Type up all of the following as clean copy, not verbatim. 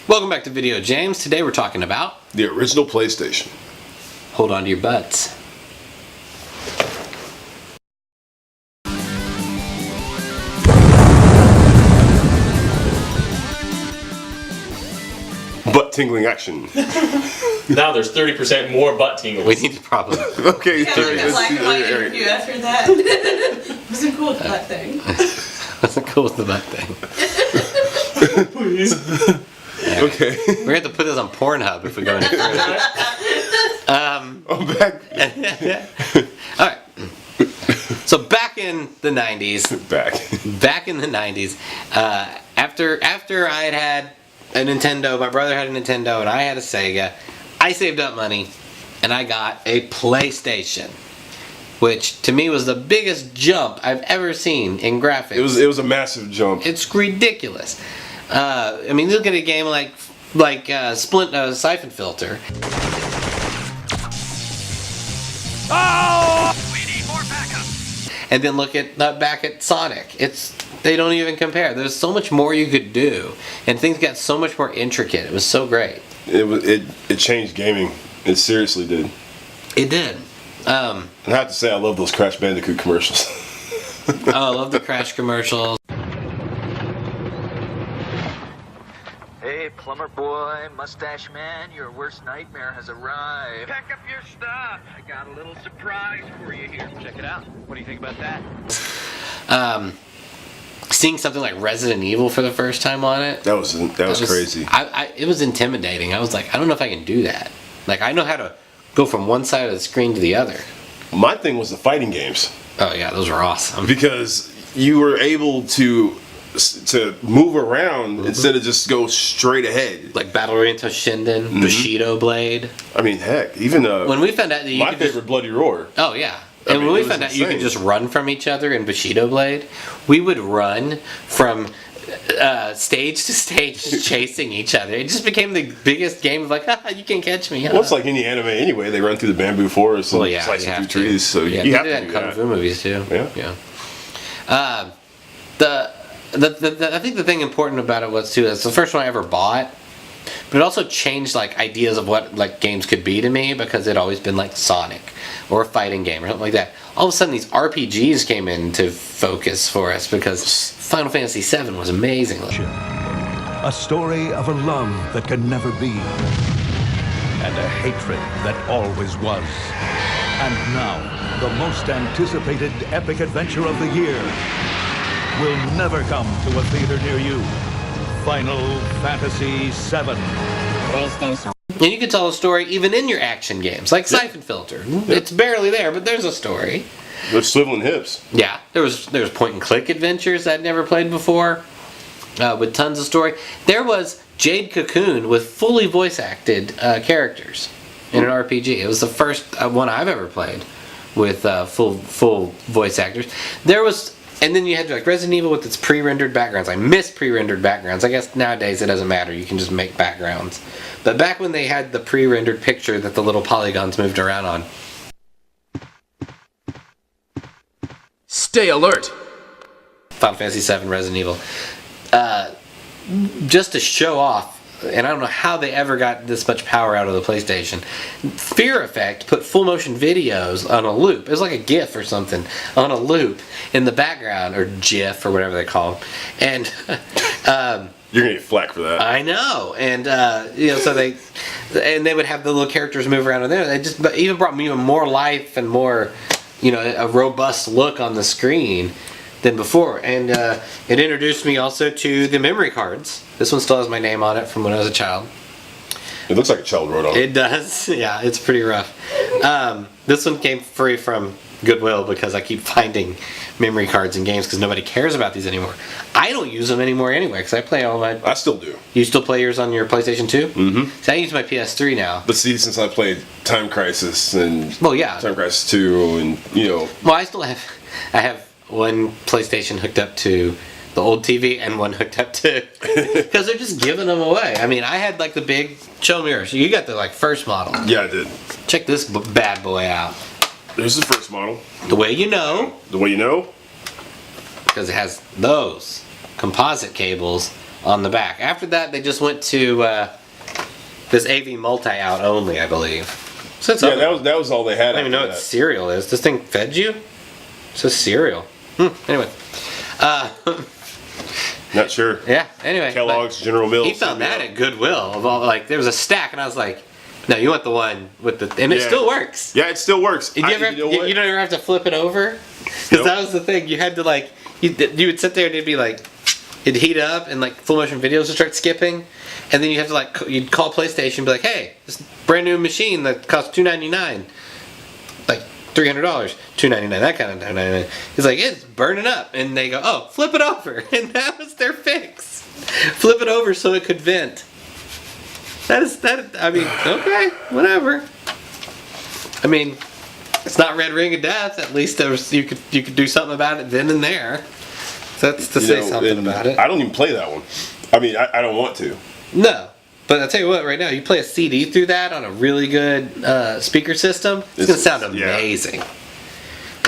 Welcome back to Video James. Today we're talking about the original PlayStation. Hold on to your butts. Butt tingling action. Now there's 30% more butt tingles. We need to probably... Okay, Yeah, like a black and white interview after that. Wasn't cool with that thing. Wasn't cool with the butt thing. Please. Yeah. Okay. We're going to have to put this on Pornhub if we go any further. I'm back. Alright. So back in the 90s. Back in the 90s. After I had a Nintendo, my brother had a Nintendo, and I had a Sega, I saved up money, and I got a PlayStation. Which, to me, was the biggest jump I've ever seen in graphics. It was a massive jump. It's ridiculous. I mean, look at a game like Siphon Filter. Oh! We need more backup. And then look at back at Sonic. They don't even compare. There's so much more you could do, and things got so much more intricate. It was so great. It changed gaming. It seriously did. It did. And I have to say, I love those Crash Bandicoot commercials. Oh, I love the Crash commercials. Hey, plumber boy, mustache man, your worst nightmare has arrived. Pack up your stuff. I got a little surprise for you here. Check it out. What do you think about that? Seeing something like Resident Evil for the first time on it. That was crazy. It was intimidating. I was like, I don't know if I can do that. Like, I know how to go from one side of the screen to the other. My thing was the fighting games. Oh yeah, those were awesome. Because you were able to move around instead of just go straight ahead. Like Battle Oriental Shinden, Bushido Blade. I mean, heck, even when we found out that you my could favorite Bloody Roar. Oh yeah. And when we found out you could just run from each other in Bushido Blade, we would run from stage to stage chasing each other. It just became the biggest game of like, you can't catch me. Well, it's like any anime anyway. They run through the bamboo forest and slice through trees. So yeah, you have do that in Kung Fu movies too. Yeah. I think the thing important about it was too, it's the first one I ever bought, but it also changed like ideas of what like games could be to me, because it always been like Sonic or a fighting game or something like that. All of a sudden these RPGs came into focus for us because Final Fantasy VII was amazing. A story of a love that can never be, and a hatred that always was. And now, the most anticipated epic adventure of the year will never come to a theater near you. Final Fantasy VII. And you can tell a story even in your action games, like Siphon Filter. It's barely there, but there's a story. There's swiveling hips. Yeah, there was point and click adventures I'd never played before, with tons of story. There was Jade Cocoon with fully voice acted characters in an RPG. It was the first one I've ever played with full voice actors. And then you had like Resident Evil with its pre-rendered backgrounds. I miss pre-rendered backgrounds. I guess nowadays it doesn't matter. You can just make backgrounds. But back when they had the pre-rendered picture that the little polygons moved around on. Stay alert! Final Fantasy VII, Resident Evil. Just to show off, and I don't know how they ever got this much power out of the PlayStation. Fear Effect put full motion videos on a loop. It was like a GIF or something on a loop in the background, or GIF or whatever they call them. And you're gonna get flack for that. I know. And so they would have the little characters move around in there. They just even brought me even more life and more, a robust look on the screen than before. And it introduced me also to the memory cards. This one still has my name on it from when I was a child. It looks like a child wrote on it. It does. Yeah, it's pretty rough. This one came free from Goodwill because I keep finding memory cards in games because nobody cares about these anymore. I don't use them anymore anyway because I play all my... I still do. You still play yours on your PlayStation 2? Mm-hmm. See, I use my PS3 now. But see, since I played Time Crisis and Time Crisis 2 and, Well, I have one PlayStation hooked up to the old TV and one hooked up to... Because they're just giving them away. I mean, I had like the big... Show me yours. You got the first model. Yeah, I did. Check this bad boy out. There's the first model. The way you know. The way you know? Because it has those composite cables on the back. After that, they just went to this AV multi-out only, I believe. So it's Yeah, other- that was all they had. I don't even know after what that. cereal is. This thing fed you? It's just cereal. Anyway. Not sure. Yeah, anyway. Kellogg's, General Mills. He found that at Goodwill. Of all, like, there was a stack, and I was like, no, you want the one with the... And it Yeah. still works. Yeah, it still works. Did you ever know what? you don't ever have to flip it over? Because Nope. that was the thing. You had to, like... You would sit there, and it'd be like... It'd heat up, and, like, full motion videos would start skipping. And then you have to, like... You'd call PlayStation and be like, hey, this brand new machine that costs $299. Like, $300, $299, that kind of $299. He's like, it's burning up, and they go, oh, flip it over, and that was their fix. Flip it over so it could vent. I mean, okay, whatever. I mean, it's not Red Ring of Death. At least you could do something about it then and there. So that's to say something and about it. I don't even play that one. I mean, I don't want to. No. But I'll tell you what, right now, you play a CD through that on a really good speaker system, it's going to sound yeah. amazing.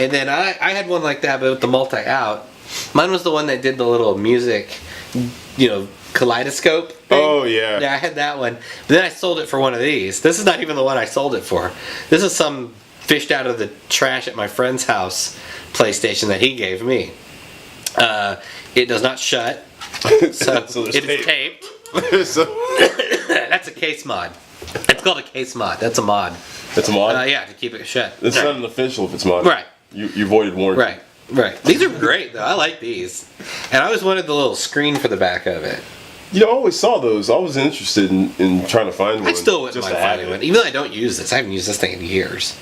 And then I had one like that, but with the multi-out. Mine was the one that did the little music, kaleidoscope thing. Oh, yeah. Yeah, I had that one. But then I sold it for one of these. This is not even the one I sold it for. This is some fished out of the trash at my friend's house PlayStation that he gave me. It does not shut, so, So there's it is tape. taped. So, That's a case mod. It's called a case mod. That's a mod. that's a mod. Yeah, to keep it shut. It's right. not an official if it's mod. Right. You voided warranty. Right. These are great though. I like these. And I always wanted the little screen for the back of it. I always saw those. I was interested in trying to find one. I still wouldn't just mind to have finding it. one, even though I don't use this. I haven't used this thing in years.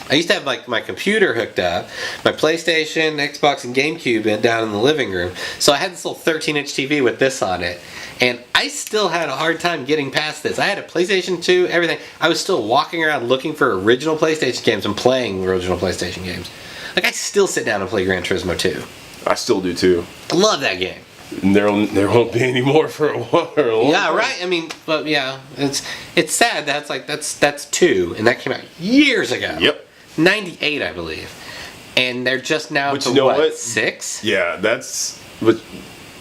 I used to have like my computer hooked up, my PlayStation, Xbox, and GameCube down in the living room. So I had this little 13-inch TV with this on it, and I still had a hard time getting past this. I had a PlayStation 2, everything. I was still walking around looking for original PlayStation games and playing original PlayStation games. Like I still sit down and play Gran Turismo 2. I still do too. I love that game. And there won't be any more for a while. Yeah, right. I mean, but yeah, it's sad. That's 2, and that came out years ago. Yep. 98, I believe, and they're just now But to you know what? 6. Yeah, that's. But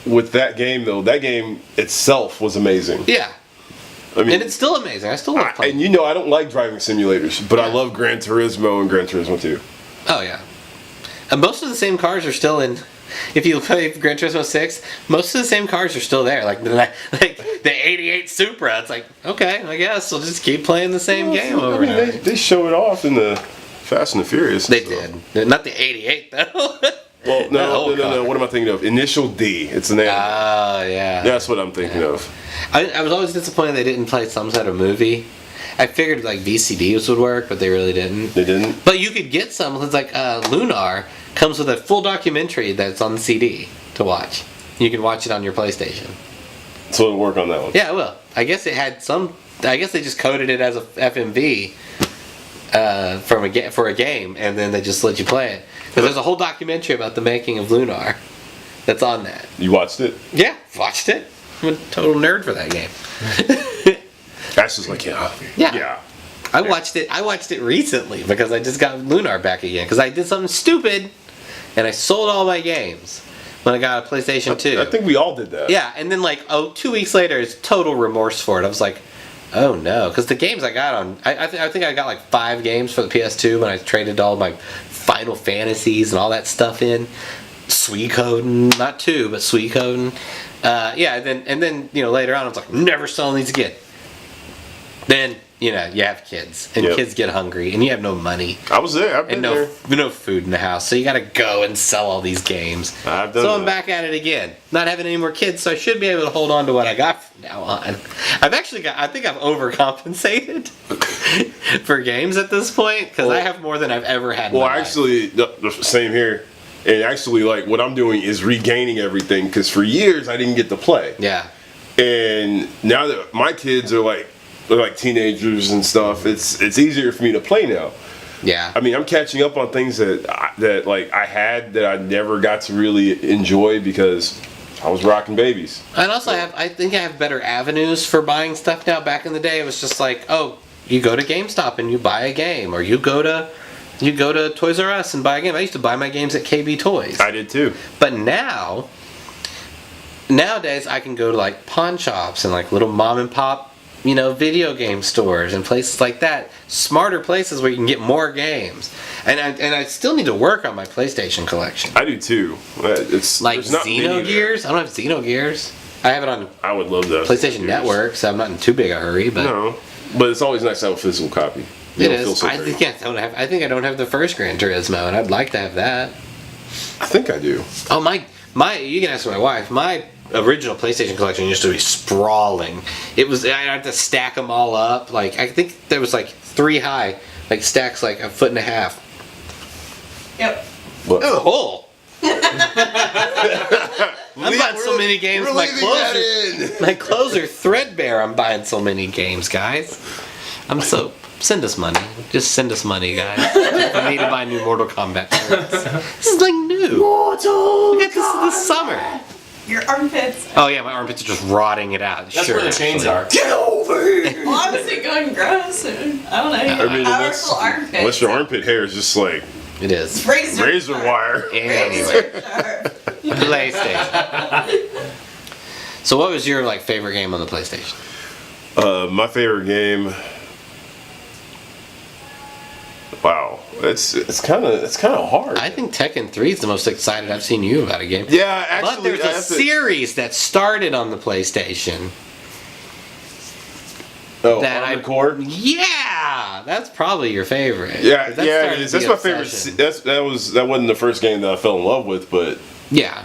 with that game though, that game itself was amazing. Yeah, I mean, and it's still amazing. I still love playing. and I don't like driving simulators, but I Yeah. love Gran Turismo and Gran Turismo 2. Oh yeah, and most of the same cars are still in. If you play Gran Turismo 6, most of the same cars are still there. Like the 88 Supra. It's like, okay, I guess we'll just keep playing the same game over I mean, and over. they show it off in the Fast and the Furious. They so. did. Not the 88 though. Well, That no. old car. What am I thinking of? Initial D. It's the name. Oh yeah. That's what I'm thinking of. I was always disappointed they didn't play some sort of movie. I figured like VCDs would work, but they really didn't. They didn't. But you could get some. It's like Lunar comes with a full documentary that's on CD to watch. You can watch it on your PlayStation. So it'll work on that one. Yeah, it will. I guess it had some. I guess they just coded it as a FMV for a game, and then they just let you play it. Because there's a whole documentary about the making of Lunar that's on that. You watched it? Yeah, watched it. I'm a total nerd for that game. That's just like Yeah. Yeah. I watched it recently because I just got Lunar back again because I did something stupid and I sold all my games when I got a PlayStation 2. I think we all did that. Yeah, and then 2 weeks later, it's total remorse for it. I was like, oh no, because the games I got on, I think I got like 5 games for the PS2 when I traded all my Final Fantasies and all that stuff in. Suikoden, not 2, but Suikoden. And then later on I was like, I'm never selling these again. Then you have kids, and Yep. kids get hungry, and you have no money, I was there. I've been and there. no food in the house, so you gotta go and sell all these games. I've done So I'm that. back at it again. Not having any more kids, so I should be able to hold on to what I got from now on. I think I've overcompensated for games at this point because I have more than I've ever had. In Well, my life. actually, the same here. And actually, like what I'm doing is regaining everything because for years I didn't get to play. Yeah. And now that my kids are like teenagers and stuff, it's easier for me to play now. Yeah. I mean, I'm catching up on things that I had that I never got to really enjoy because I was rocking babies. And also, I think I have better avenues for buying stuff now. Back in the day, it was just like, oh, you go to GameStop and you buy a game, or you go to Toys R Us and buy a game. I used to buy my games at KB Toys. I did too. But now, nowadays I can go to like pawn shops and like little mom and pop, you know, video game stores and places like that. Smarter places where you can get more games. And I still need to work on my PlayStation collection. I do too. It's Like there's not many Xenogears? I don't have Xenogears. I have it on there. I would love that. PlayStation Network, so I'm not in too big a hurry, but No, but it's always nice to have a physical copy. You it don't feel is. so I dirty. think I think I don't have the first Gran Turismo, and I'd like to have that. I think I do. Oh my! You can ask my wife. My original PlayStation collection used to be sprawling. It was I had to stack them all up. Like I think there was like 3 high, like stacks like 1.5 feet. Yep. But Oh, hole! I'm buying so many games. My clothes are threadbare. I'm buying so many games, guys. Send us money. Just send us money, guys. I need to buy new Mortal Kombat shirts. This is like new. We got this summer. Your armpits. Oh yeah, my armpits are just rotting it out. That's sure, where the chains actually. are. Well, I was going gross. And I don't know. I mean, Powerful armpits. unless your armpit hair is just like It is. razor wire. Anyway, sharp. PlayStation. So, what was your like favorite game on the PlayStation? My favorite game. Wow, it's kind of hard. I think Tekken 3 is the most excited I've seen you about a game. Yeah, actually, But there's I a have to- series that started on the PlayStation. Oh, that Armored Core. Yeah, that's probably your favorite. Yeah, 'Cause that yeah, started it is. to That's be my favorite. obsession. That wasn't the first game that I fell in love with, but Yeah.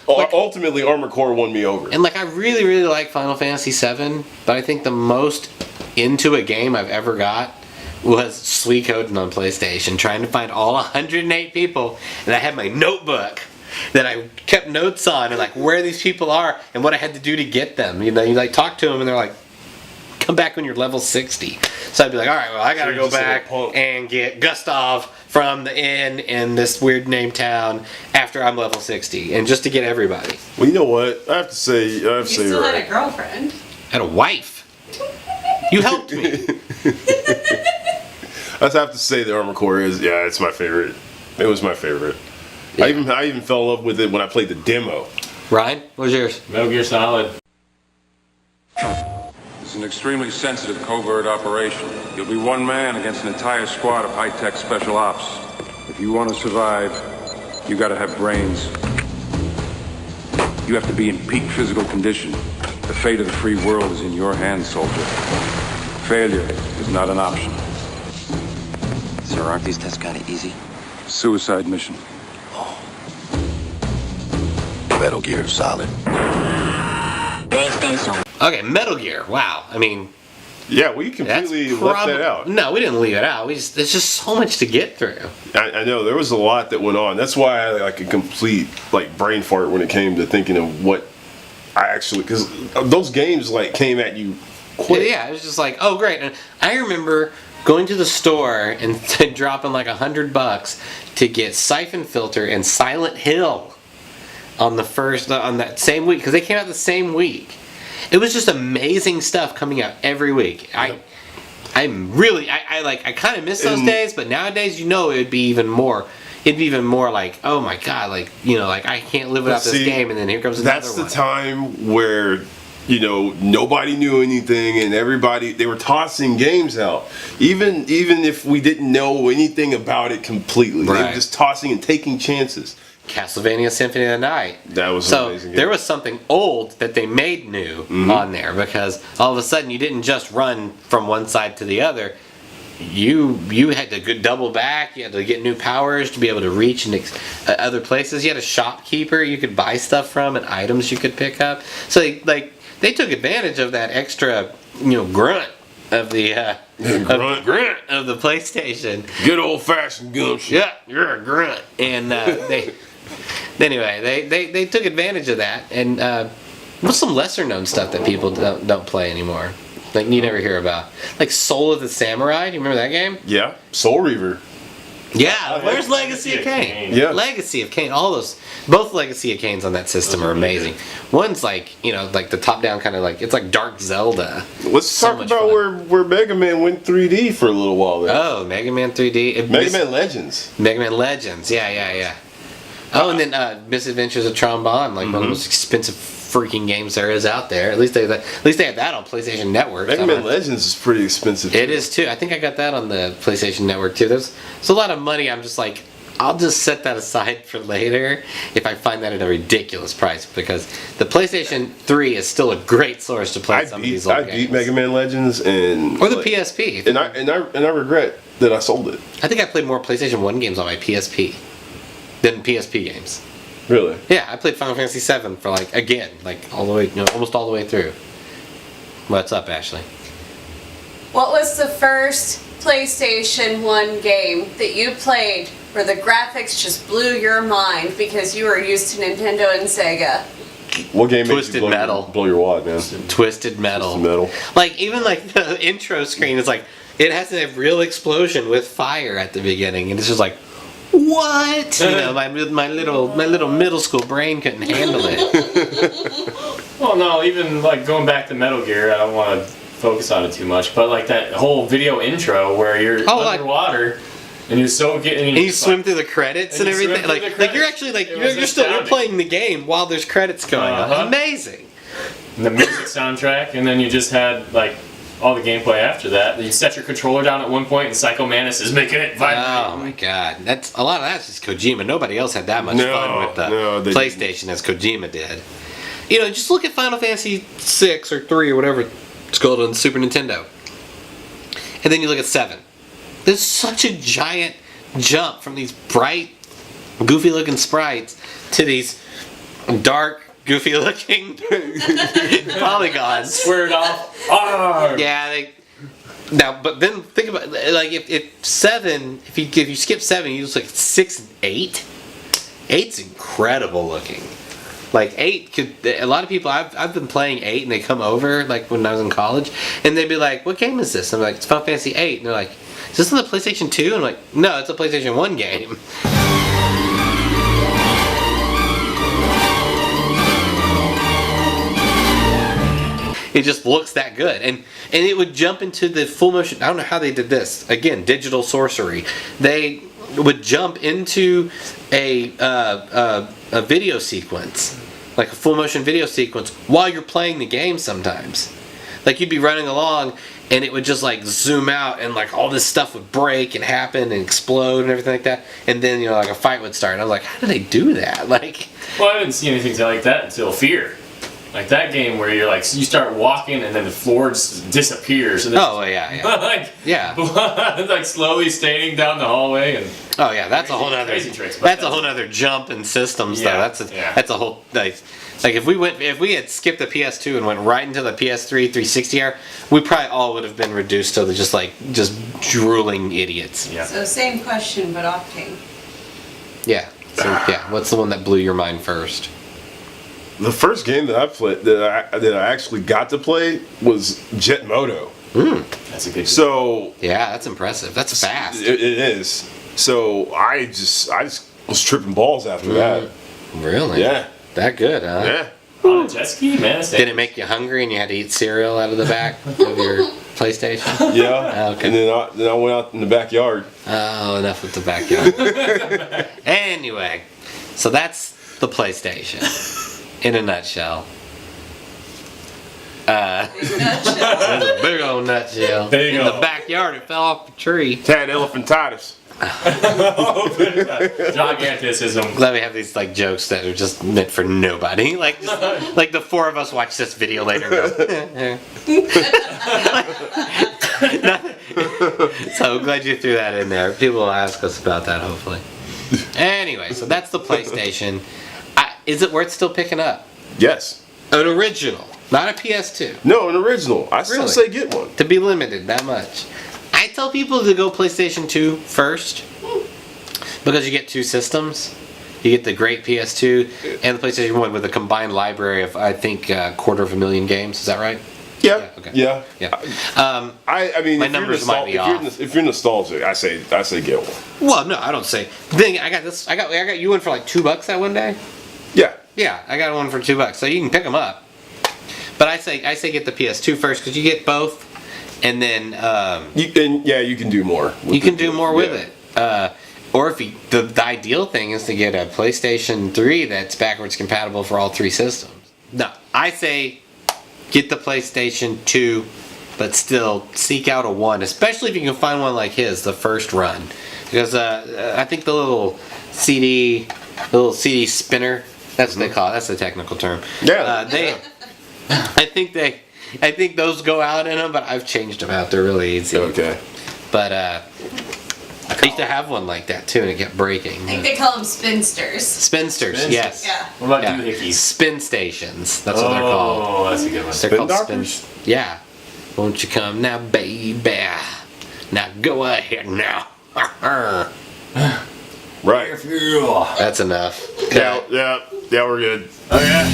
ultimately Armored Core won me over. And like I really, really like Final Fantasy VII, but I think the most into a game I've ever got was Suikoden on PlayStation, trying to find all 108 people, and I had my notebook that I kept notes on and like where these people are and what I had to do to get them. You know, you like talk to them and they're like, come back when you're level 60. So I'd be like, all right, well I gotta you're go just a back little punk. and get Gustav from the inn in this weird name town after I'm level 60, and just to get everybody. Well, you know what? I have to say, You still you're had right. a girlfriend. I had a wife. You helped me. I have to say the Armored Core is it's my favorite. It was my favorite. Yeah. I even fell in love with it when I played the demo. Ryan, what was yours? Metal Gear Solid. It's an extremely sensitive covert operation. You'll be one man against an entire squad of high-tech special ops. If you want to survive, you gotta have brains. You have to be in peak physical condition. The fate of the free world is in your hands, soldier. Failure is not an option. Sir, aren't these tests kind of easy? Suicide mission. Metal Gear Solid. Okay, Metal Gear. Wow. I mean, Yeah, we that's completely left that out. No, we didn't leave it out. There's just so much to get through. I know there was a lot that went on. That's why I like a complete like brain fart when it came to thinking of what I actually, because those games like came at you quick. Yeah, it was just like, oh great. And I remember going to the store and dropping like $100 to get Siphon Filter and Silent Hill on that same week, because they came out the same week. It was just amazing stuff coming out every week. I kind of miss those days, but nowadays, it'd be even more. It'd be even more like, oh my god, like I can't live without this game, and then here comes another That's one. the time where nobody knew anything, and they were tossing games out. Even if we didn't know anything about it completely, they Right. were just tossing and taking chances. Castlevania Symphony of the Night. That was an so amazing game. there was something old that they made new on there, because all of a sudden you didn't just run from one side to the other. You had to double back. You had to get new powers to be able to reach other places. You had a shopkeeper you could buy stuff from and items you could pick up. So they took advantage of that extra grunt of the grunt of the PlayStation. Good old fashioned gumption. Yeah, you're a grunt. And they took advantage of that. And what's some lesser known stuff that people don't play anymore? Like you never hear about, like Soul of the Samurai. Do you remember that game? Yeah, Soul Reaver. Yeah, where's Legacy of Kain? Yeah. Legacy of Kain. All those, both Legacy of Kains on that system are amazing. One's like like the top down kind of like, it's like Dark Zelda. Let's So talk much about fun. where Mega Man went 3D for a little while there. Oh, Mega Man 3D. Mega Man Legends. Mega Man Legends. Yeah. Oh, and then Misadventures of Trombone, like one of the most expensive freaking games there is out there. At least they have that on PlayStation Network. Mega Man Legends is pretty expensive. It is too. I think I got that on the PlayStation Network too. There's a lot of money. I'm just like, I'll just set that aside for later if I find that at a ridiculous price, because the PlayStation 3 is still a great source to play some of these old I games. beat Mega Man Legends and Or the PSP. and I regret that I sold it. I think I played more PlayStation 1 games on my PSP than PSP games. Really? Yeah, I played Final Fantasy 7 for all the way, almost all the way through. What's up, Ashley? What was the first PlayStation 1 game that you played where the graphics just blew your mind because you were used to Nintendo and Sega? What game Twisted makes you Metal. blow your wad, man? Twisted Metal. Twisted Metal. Like, even like the intro screen is like, it has a real explosion with fire at the beginning, and it's just like, what? You know, my little middle school brain couldn't handle it. Well, no, even like going back to Metal Gear, I don't want to focus on it too much, but like that whole video intro where you're underwater and you're so getting. And you swim through the credits and everything. Like you're actually like you're playing the game while there's credits going on. Amazing. And the music soundtrack, and then you just had like all the gameplay after that. You set your controller down at one point, and Psycho Mantis is making it vibrate. Oh my god, that's a lot of that's just Kojima. Nobody else had that much fun with the PlayStation as Kojima did. You know, just look at Final Fantasy 6 or 3 or whatever it's called on Super Nintendo, and then you look at 7. There's such a giant jump from these bright, goofy-looking sprites to these dark, goofy-looking polygons. Squared off. Oh. Yeah. But then think about like if 7, if you skip 7, you just like 6 and 8. 8's incredible looking. Like 8 could. A lot of people I've been playing 8 and they come over like when I was in college and they'd be like, "What game is this?" I'm like, "It's Final Fantasy 8." And they're like, "Is this on the PlayStation 2?" And I'm like, "No, it's a PlayStation 1 game." It just looks that good, and it would jump into the full motion. I don't know how they did this. Again, digital sorcery. They would jump into a video sequence, like a full motion video sequence, while you're playing the game. Sometimes, like you'd be running along, and it would just like zoom out, and like all this stuff would break and happen and explode and everything like that. And then like a fight would start. And I was like, how do they do that? Like, well, I didn't see anything like that until Fear. Like that game where you're like, you start walking and then the floor just disappears. And like slowly staining down the hallway and. Oh yeah, that's a whole other. That's a whole other jump in systems though. That's a whole like if we had skipped the PS2 and went right into the PS3 360 era, we probably all would have been reduced to just drooling idiots. Yeah. So same question but Octane. Yeah. So yeah, what's the one that blew your mind first? The first game that I played that I actually got to play was Jet Moto. That's a good game. So yeah, that's impressive. That's fast. It is. So I just was tripping balls after that. Really? Yeah. That good, huh? Yeah. On a jet ski, man. Did it make you hungry and you had to eat cereal out of the back of your PlayStation? Yeah. Okay. And then I went out in the backyard. Oh, enough with the backyard. Anyway, so that's the PlayStation. In a nutshell. There's a big old nutshell. There you in go. the backyard, it fell off the tree. Tad elephantitis. Giganticism. Glad we have these like jokes that are just meant for nobody. Like the four of us watch this video later and go. So glad you threw that in there. People will ask us about that hopefully. Anyway, so that's the PlayStation. Is it worth still picking up? Yes. An original, not a PS2. No, an original. I still say get one. To be limited that much. I tell people to go PlayStation 2 first because you get two systems. You get the great PS2 and the PlayStation 1 with a combined library of, I think, 250,000 games. Is that right? Yeah. Okay. Yeah. I mean, my numbers might be off. If you're nostalgic, I say get one. Well, no, I don't say. The thing, I got this. I got you one for like $2 that one day. Yeah. Yeah, I got one for $2, so you can pick them up. But I say get the PS2 first because you get both, and then you can do more. You can do more with it. Or if the ideal thing is to get a PlayStation 3 that's backwards compatible for all three systems. No, I say get the PlayStation 2, but still seek out a 1, especially if you can find one like his, the first run. Because I think the little CD spinner, that's what they call it, that's the technical term. Yeah. I think those go out in them, but I've changed them out. They're really easy. Okay. But I used to have one like that too, and it kept breaking. I think they call them spinsters. Spinsters, yes. Yeah. What about Yeah. doohickeys? Spin stations. That's what they're called. Oh, that's a good one. They're called doctors? spin. Yeah. Won't you come now, baby? Now go ahead now. Right. That's enough. Yeah, we're good. Oh yeah.